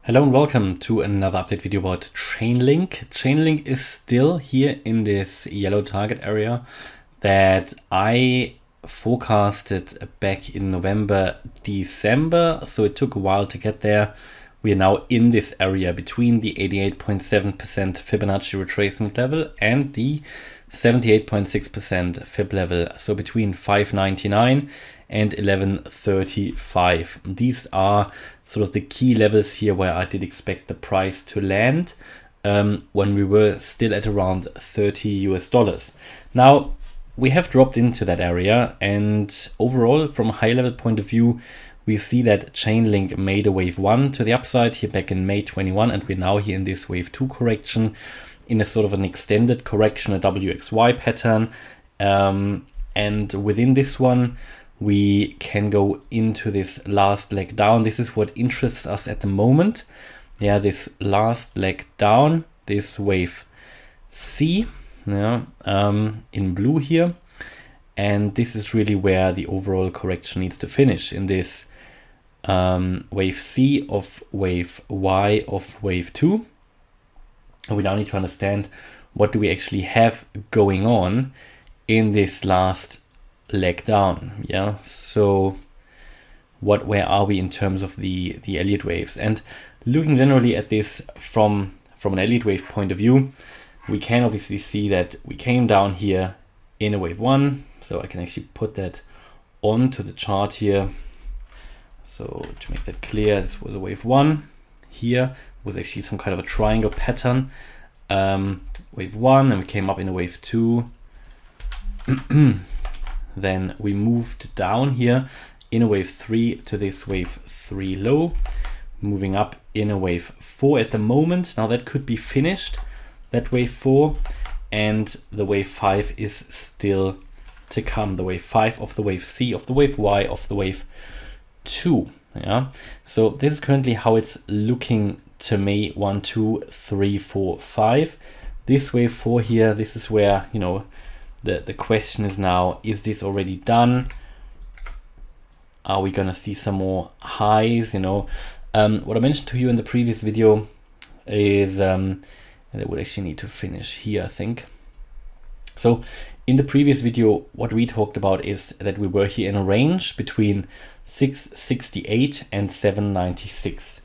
Hello and welcome to another update video about Chainlink. Chainlink is still here in this yellow target area that I forecasted back in November, December. So it took a while to get there. We are now in this area between the 88.7% Fibonacci retracement level and the 78.6% Fib level. So between 599 and 1135. These are sort of the key levels here where I did expect the price to land when we were still at around $30 US. Now we have dropped into that area, and overall from a high level point of view, we see that Chainlink made a wave 1 to the upside here back in May 21, and we're now here in this wave 2 correction in a sort of an extended correction, a WXY pattern. And within this one, we can go into this last leg down. This is what interests us at the moment. Yeah, this last leg down, this wave C, yeah, in blue here. And this is really where the overall correction needs to finish, in this wave C of wave Y of wave 2. And we now need to understand what do we actually have going on in this last leg down. Yeah, so where are we in terms of the Elliott waves? And looking generally at this from an Elliott wave point of view, we can obviously see that we came down here in a wave 1. So I can actually put that onto the chart here. So to make that clear, this was a wave 1. Here was actually some kind of a triangle pattern. Wave 1, and we came up in a wave 2. Then we moved down here in a wave 3 to this wave 3 low, moving up in a wave 4 at the moment. Now that could be finished, that wave 4, and the wave 5 is still to come. The wave 5 of the wave C, of the wave Y, of the wave 2. Yeah, so this is currently how it's looking to me. 1, 2, 3, 4, 5. This wave 4 here, this is where, you know, the question is now, is this already done? Are we gonna see some more highs? You know, what I mentioned to you in the previous video is that would actually need to finish here, I think. So in the previous video, what we talked about is that we were here in a range between 668 and 796.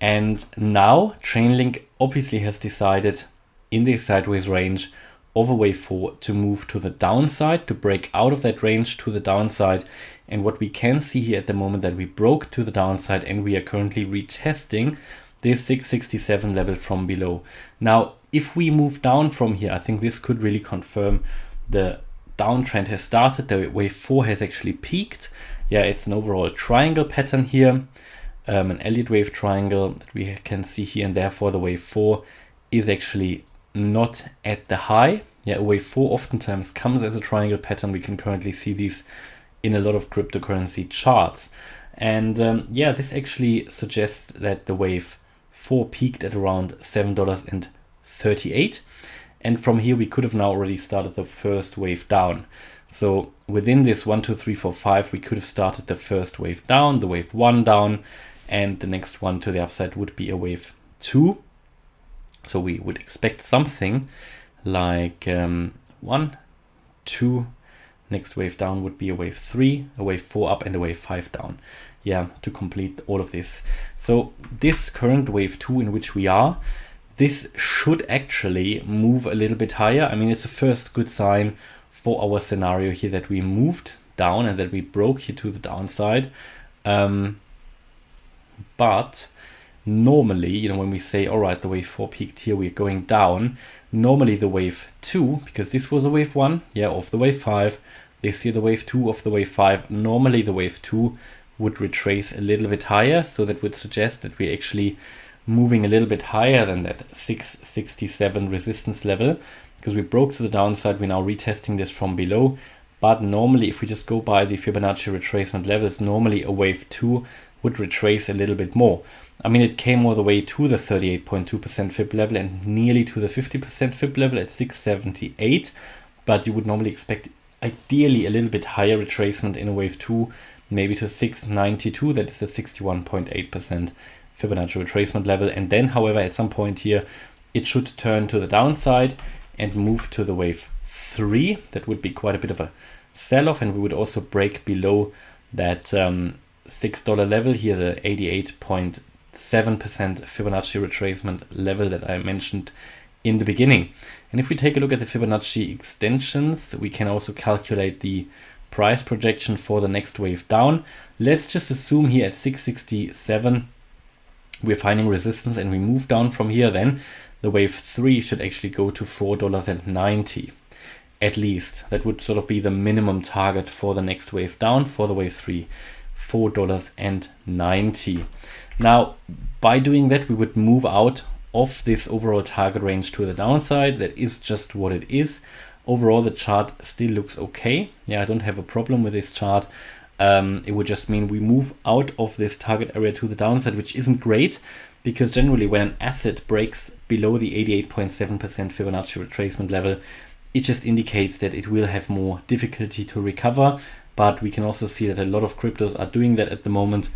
And now Chainlink obviously has decided in the sideways range of a wave 4 to move to the downside, to break out of that range to the downside. And what we can see here at the moment, that we broke to the downside and we are currently retesting this 667 level from below. Now, if we move down from here, I think this could really confirm the downtrend has started. The wave 4 has actually peaked. Yeah, it's an overall triangle pattern here, an Elliott wave triangle that we can see here, and therefore the wave 4 is actually not at the high. Yeah, wave 4 oftentimes comes as a triangle pattern. We can currently see these in a lot of cryptocurrency charts. And yeah, this actually suggests that the wave 4 peaked at around $7.38. And from here, we could have now already started the first wave down. So within this 1, 2, 3, 4, 5, we could have started the first wave down, the wave 1 down, and the next one to the upside would be a wave 2. So we would expect something like 1, 2, next wave down would be a wave 3, a wave 4 up, and a wave 5 down. Yeah, to complete all of this. So this current wave 2 in which we are, this should actually move a little bit higher. I mean, it's a first good sign for our scenario here that we moved down and that we broke here to the downside. But normally, you know, when we say, all right, the wave 4 peaked here, we're going down. Normally the wave 2, because this was a wave 1, yeah, of the wave 5, this here the wave 2 of the wave 5, normally the wave 2 would retrace a little bit higher. So that would suggest that we're actually moving a little bit higher than that 667 resistance level, because we broke to the downside. We're now retesting this from below. But normally, if we just go by the Fibonacci retracement levels, normally a wave 2 would retrace a little bit more. I mean, it came all the way to the 38.2% Fib level and nearly to the 50% Fib level at 678. But you would normally expect ideally a little bit higher retracement in a wave 2, maybe to 692. That is a 61.8% Fibonacci retracement level. And then, however, at some point here, it should turn to the downside and move to the wave 3. That would be quite a bit of a sell-off, and we would also break below that $6 level here, the 88.7% Fibonacci retracement level that I mentioned in the beginning. And if we take a look at the Fibonacci extensions, we can also calculate the price projection for the next wave down. Let's just assume here at 667 we're finding resistance and we move down from here. Then the wave 3 should actually go to $4.90 at least. That would sort of be the minimum target for the next wave down. For the wave 3, $4.90. Now, by doing that, we would move out of this overall target range to the downside. That is just what it is. Overall, the chart still looks okay. Yeah, I don't have a problem with this chart. It would just mean we move out of this target area to the downside, which isn't great, because generally when an asset breaks below the 88.7% Fibonacci retracement level, it just indicates that it will have more difficulty to recover. But we can also see that a lot of cryptos are doing that at the moment.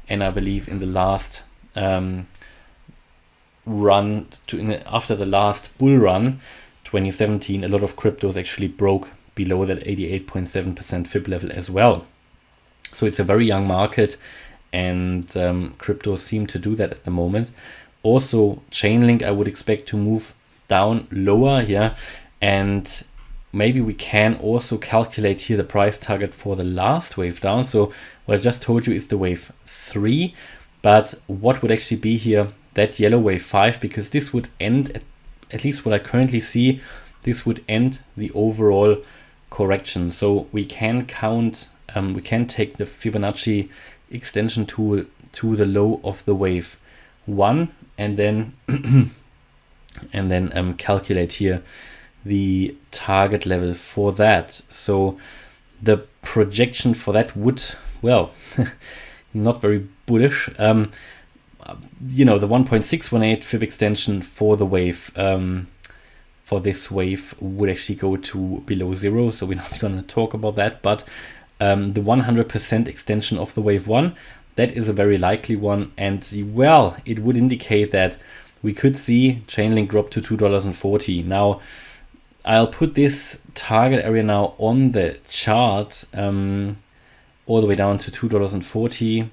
And I believe in the last after the last bull run, 2017, a lot of cryptos actually broke below that 88.7% Fib level as well. So it's a very young market, and cryptos seem to do that at the moment. Also, Chainlink, I would expect to move down lower here, and maybe we can also calculate here the price target for the last wave down. So what I just told you is the wave 3, but what would actually be here that yellow wave 5, because this would end, at least what I currently see, this would end the overall correction. So we can count, we can take the Fibonacci extension tool to the low of the wave 1 and then calculate here the target level for that. So the projection for that would, well, not very bullish. You know, the 1.618 Fib extension for the wave, for this wave would actually go to below 0. So we're not going to talk about that, but the 100% extension of the wave 1, that is a very likely one. And well, it would indicate that we could see Chainlink drop to $2.40. Now, I'll put this target area now on the chart, all the way down to $2.40,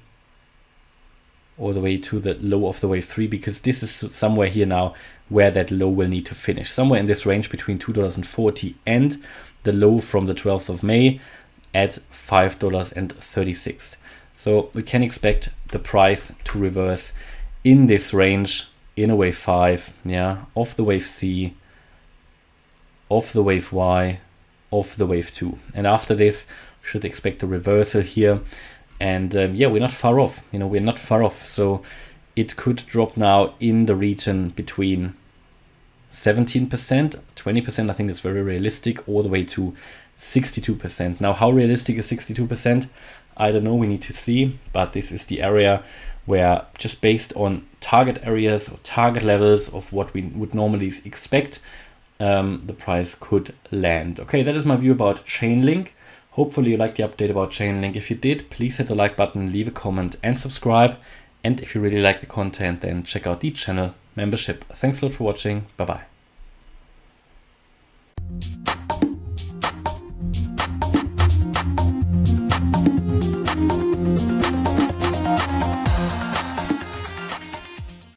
all the way to the low of the wave 3, because this is somewhere here now where that low will need to finish. Somewhere in this range between $2.40 and the low from the 12th of May at $5.36. So we can expect the price to reverse in this range in a wave 5, yeah, of the wave C, of the wave Y, of the wave 2. And after this, should expect a reversal here. And yeah, we're not far off. You know, we're not far off. So it could drop now in the region between 17%, 20%. I think that's very realistic, all the way to 62%. Now, how realistic is 62%? I don't know. We need to see. But this is the area where, just based on target areas or target levels of what we would normally expect, the price could land. Okay, that is my view about Chainlink. Hopefully you liked the update about Chainlink. If you did, please hit the like button, leave a comment and subscribe. And if you really like the content, then check out the channel membership. Thanks a lot for watching. Bye-bye.